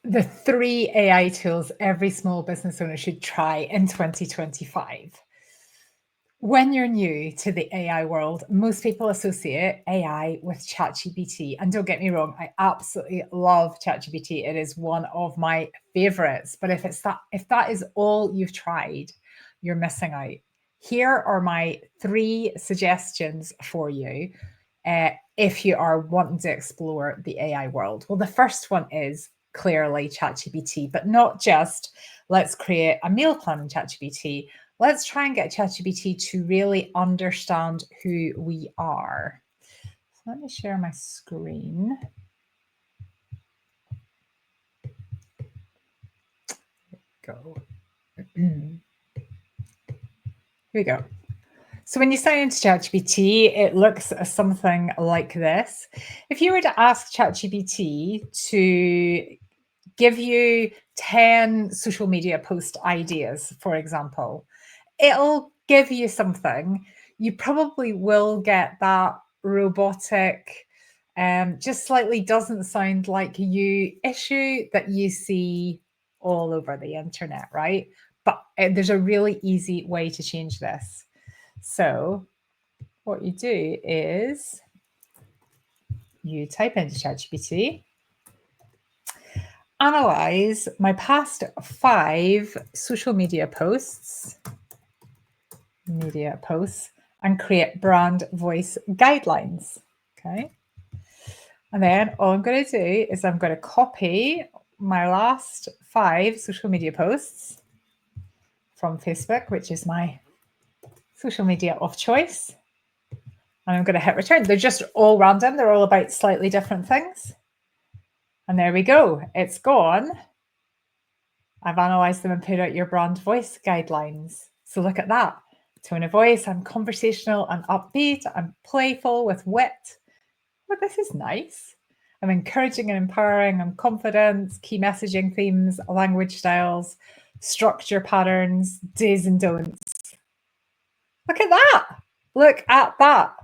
the 3 AI tools every small business owner should try in 2025. When you're new to the AI world, most people associate AI with ChatGPT. And don't get me wrong, I absolutely love ChatGPT. It is one of my favorites. But if that is all you've tried, you're missing out. Here are my 3 suggestions for you if you are wanting to explore the AI world. Well, the first one is clearly ChatGPT, but not just let's create a meal plan in ChatGPT. Let's try and get ChatGPT to really understand who we are. So let me share my screen. Go. Here we go. So when you sign into ChatGPT, it looks something like this. If you were to ask ChatGPT to give you 10 social media post ideas, for example, it'll give you something. You probably will get that robotic, just slightly doesn't sound like you issue that you see all over the internet, right? But there's a really easy way to change this. So what you do is you type into ChatGPT, analyze my past 5 social media posts, and create brand voice guidelines. Okay. And then all I'm going to do is I'm going to copy my last 5 social media posts from Facebook, which is my social media of choice. And I'm going to hit return. They're just all random. They're all about slightly different things. And there we go. It's gone. I've analysed them and put out your brand voice guidelines. So look at that. Tone of voice, I'm conversational and upbeat. I'm playful with wit. Well, this is nice. I'm encouraging and empowering. I'm confident. Key messaging themes, language styles, structure patterns, do's and don'ts. Look at that. Look at that.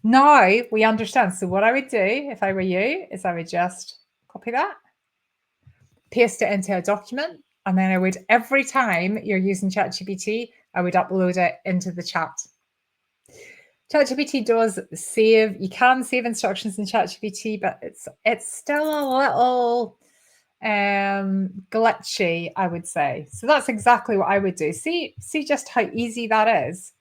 Now we understand. So what I would do if I were you is I would just copy that, paste it into a document, and then I would, every time you're using ChatGPT, I would upload it into the chat. ChatGPT does save, you can save instructions in ChatGPT, but it's still a little glitchy, I would say. So that's exactly what I would do. See just how easy that is.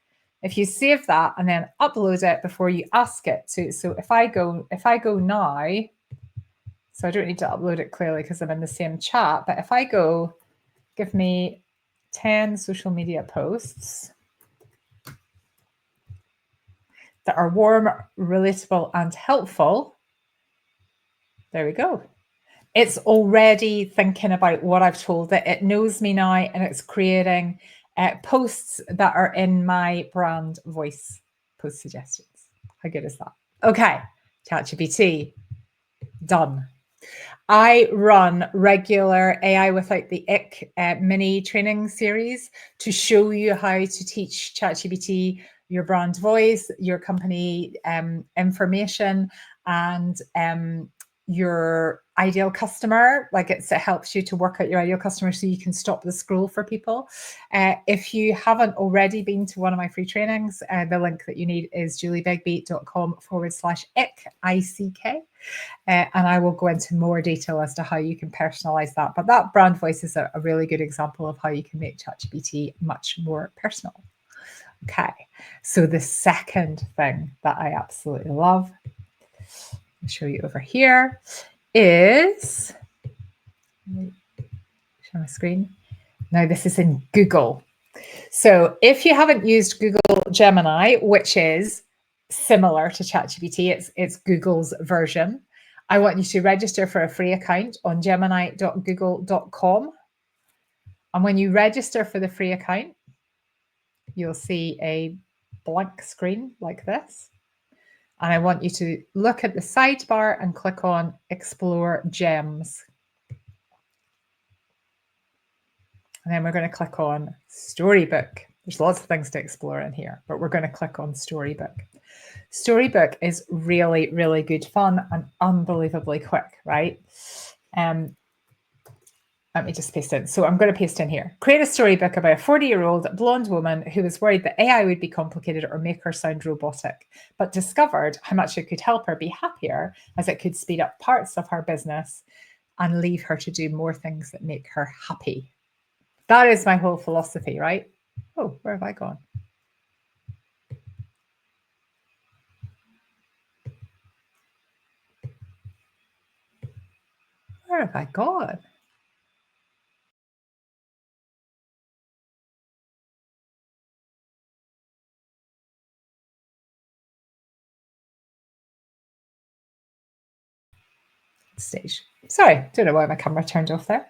If you save that and then upload it before you ask it to. So if I go now, so I don't need to upload it clearly because I'm in the same chat, but if I go, give me 10 social media posts that are warm, relatable, and helpful. There we go. It's already thinking about what I've told it. It knows me now, and it's creating posts that are in my brand voice post suggestions. How good is that? Okay, ChatGPT, done. I run regular AI Without the Ick mini training series to show you how to teach ChatGPT your brand voice, your company information, and your ideal customer. Like it helps you to work out your ideal customer so you can stop the scroll for people. If you haven't already been to one of my free trainings, the link that you need is juliebegbie.com/ick, ICK. And I will go into more detail as to how you can personalize that. But that brand voice is a really good example of how you can make ChatGPT much more personal. Okay, so the second thing that I absolutely love, I'll show you over here, is, let me show my screen. Now this is in Google. So if you haven't used Google Gemini, which is similar to ChatGPT, it's Google's version, I want you to register for a free account on gemini.google.com. And when you register for the free account, you'll see a blank screen like this. And I want you to look at the sidebar and click on Explore Gems. And then we're going to click on Storybook. There's lots of things to explore in here, but we're going to click on Storybook. Storybook is really, really good fun and unbelievably quick, right? Let me just paste in. So I'm going to paste in here. Create a storybook about a 40-year-old blonde woman who was worried that AI would be complicated or make her sound robotic, but discovered how much it could help her be happier as it could speed up parts of her business and leave her to do more things that make her happy. That is my whole philosophy, right? Oh, where have I gone? Where have I gone? Stage. Sorry, don't know why my camera turned off there.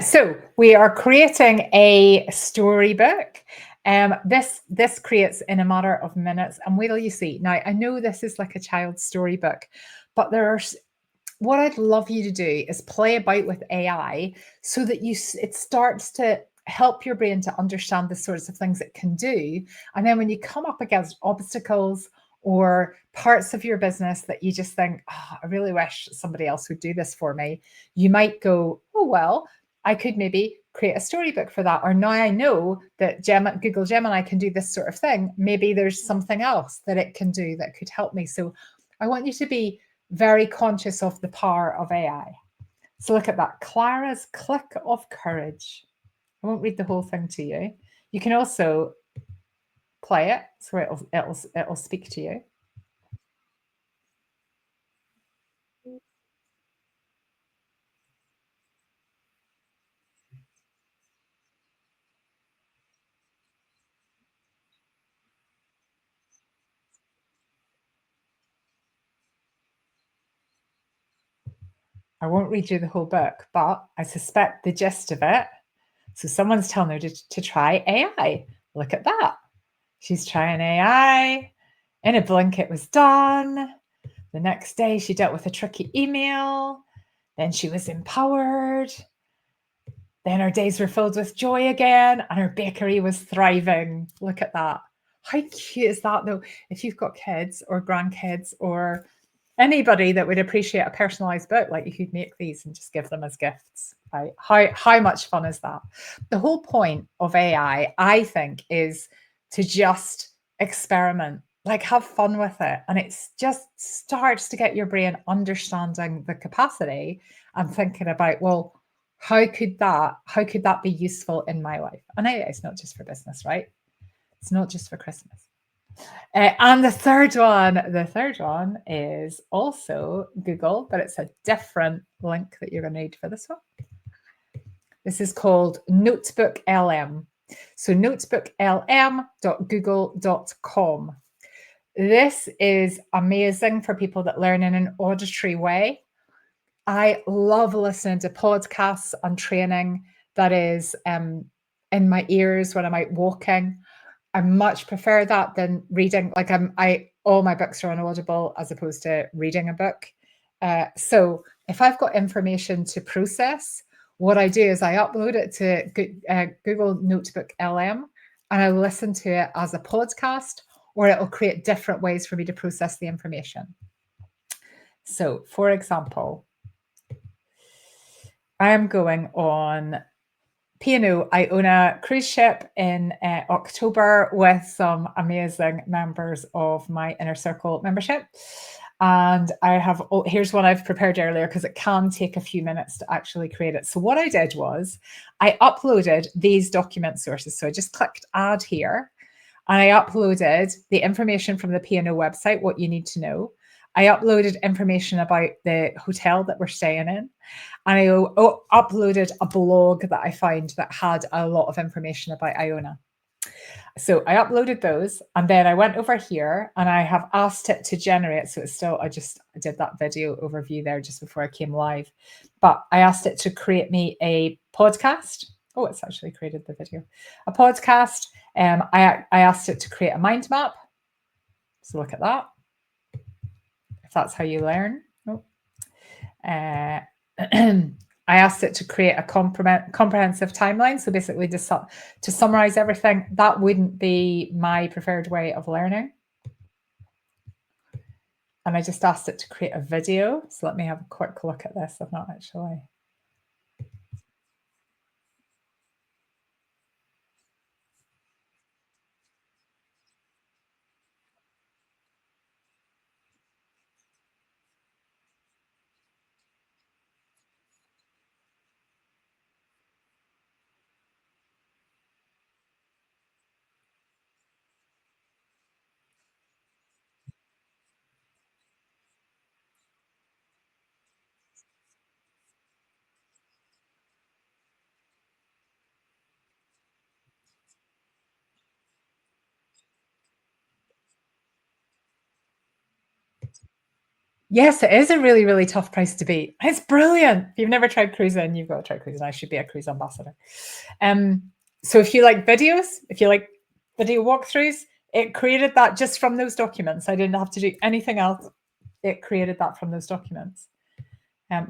So we are creating a storybook. This creates in a matter of minutes, and wait till you see. Now I know this is like a child's storybook, but what I'd love you to do is play about with AI so that it starts to help your brain to understand the sorts of things it can do. And then when you come up against obstacles or parts of your business that you just think, oh, I really wish somebody else would do this for me, you might go, oh, well, I could maybe create a storybook for that. Or now I know that Google Gemini can do this sort of thing. Maybe there's something else that it can do that could help me. So I want you to be very conscious of the power of AI. So look at that. Clara's click of courage. I won't read the whole thing to you. You can also play it so it'll speak to you. I won't read you the whole book, but I suspect the gist of it. So someone's telling her to try AI. Look at that. She's trying AI. In a blink, it was done. The next day, she dealt with a tricky email. Then she was empowered. Then her days were filled with joy again, and her bakery was thriving. Look at that. How cute is that, though? If you've got kids or grandkids or anybody that would appreciate a personalized book, like you could make these and just give them as gifts. Right? How much fun is that? The whole point of AI, I think, is to just experiment, like have fun with it. And it just starts to get your brain understanding the capacity and thinking about, well, how could that be useful in my life? And it's not just for business, right? It's not just for Christmas. And the third one is also Google, but it's a different link that you're going to need for this one. This is called NotebookLM. So notebooklm.google.com. This is amazing for people that learn in an auditory way. I love listening to podcasts and training that is in my ears when I'm out walking. I much prefer that than reading. Like all my books are on Audible as opposed to reading a book. So if I've got information to process, what I do is I upload it to Google Notebook LM and I listen to it as a podcast, or it'll create different ways for me to process the information. So, for example, I am going on P&O. I own a cruise ship in October with some amazing members of my Inner Circle membership. And here's one I've prepared earlier because it can take a few minutes to actually create it. So what I did was I uploaded these document sources. So I just clicked add here and I uploaded the information from the P&O website, what you need to know. I uploaded information about the hotel that we're staying in. And I uploaded a blog that I found that had a lot of information about Iona. So I uploaded those and then I went over here and I have asked it to generate. So I did that video overview there just before I came live. But I asked it to create me a podcast. Oh, it's actually created the video. A podcast. I asked it to create a mind map. So look at that. If that's how you learn. Oh. I asked it to create a comprehensive timeline. So basically to summarize everything. That wouldn't be my preferred way of learning. And I just asked it to create a video. So let me have a quick look at this. I've not actually. Yes, it is a really, really tough price to beat. It's brilliant. If you've never tried cruising, you've got to try cruising. I should be a cruise ambassador. Um, so if you like videos, if you like video walkthroughs, it created that just from those documents. I didn't have to do anything else. It created that from those documents.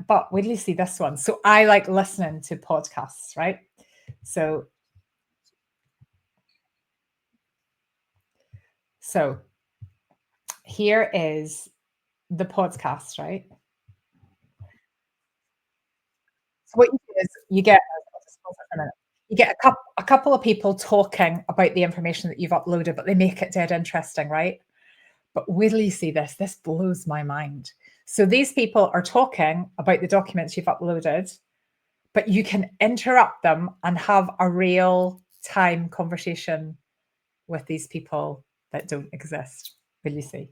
But wait till you see this one. So I like listening to podcasts, right? So so here is the podcast, right? So what you do is you get I'll just pause it for a minute. You get a couple of people talking about the information that you've uploaded, but they make it dead interesting, right? But wait till you see this. This blows my mind. So these people are talking about the documents you've uploaded, but you can interrupt them and have a real time conversation with these people that don't exist. Will you see?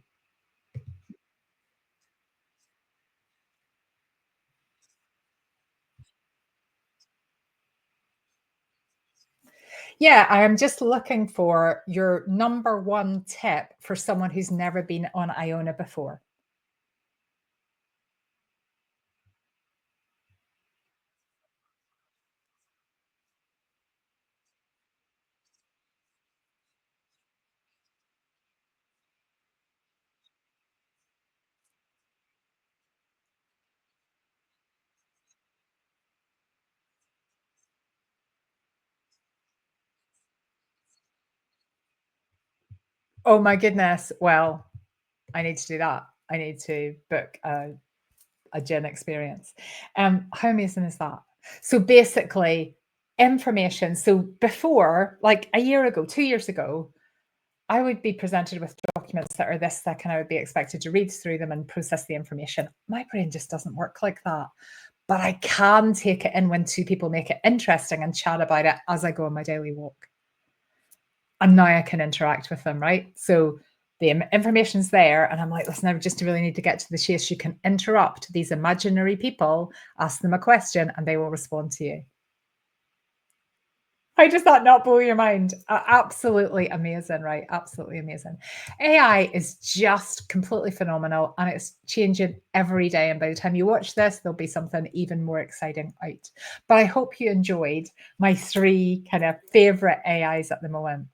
Yeah, I am just looking for your number one tip for someone who's never been on Iona before. Oh my goodness. Well, I need to do that. I need to book a gin experience. How amazing is that? So basically, information. So before, like a year ago, 2 years ago, I would be presented with documents that are this thick and I would be expected to read through them and process the information. My brain just doesn't work like that. But I can take it in when two people make it interesting and chat about it as I go on my daily walk. And now I can interact with them, right? So the information's there, and I'm like, listen, I just really need to get to the chase. You can interrupt these imaginary people, ask them a question, and they will respond to you. How does that not blow your mind? Absolutely amazing, right? Absolutely amazing. AI is just completely phenomenal and it's changing every day. And by the time you watch this, there'll be something even more exciting out. But I hope you enjoyed my three kind of favorite AIs at the moment.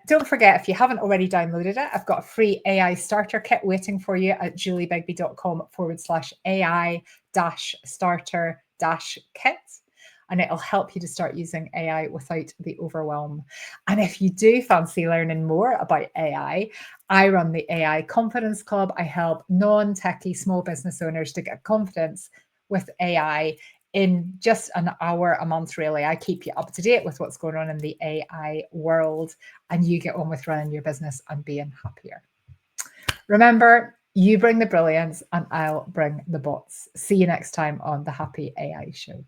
Don't forget, if you haven't already downloaded it, I've got a free AI starter kit waiting for you at juliebegbie.com/AI starter kit. And it'll help you to start using AI without the overwhelm. And if you do fancy learning more about I run the AI Confidence Club. I help non techy small business owners to get confidence with AI in just an hour a month, really. I keep you up to date with what's going on in the AI world, and you get on with running your business and being happier. Remember, you bring the brilliance, and I'll bring the bots. See you next time on the Happy AI Show.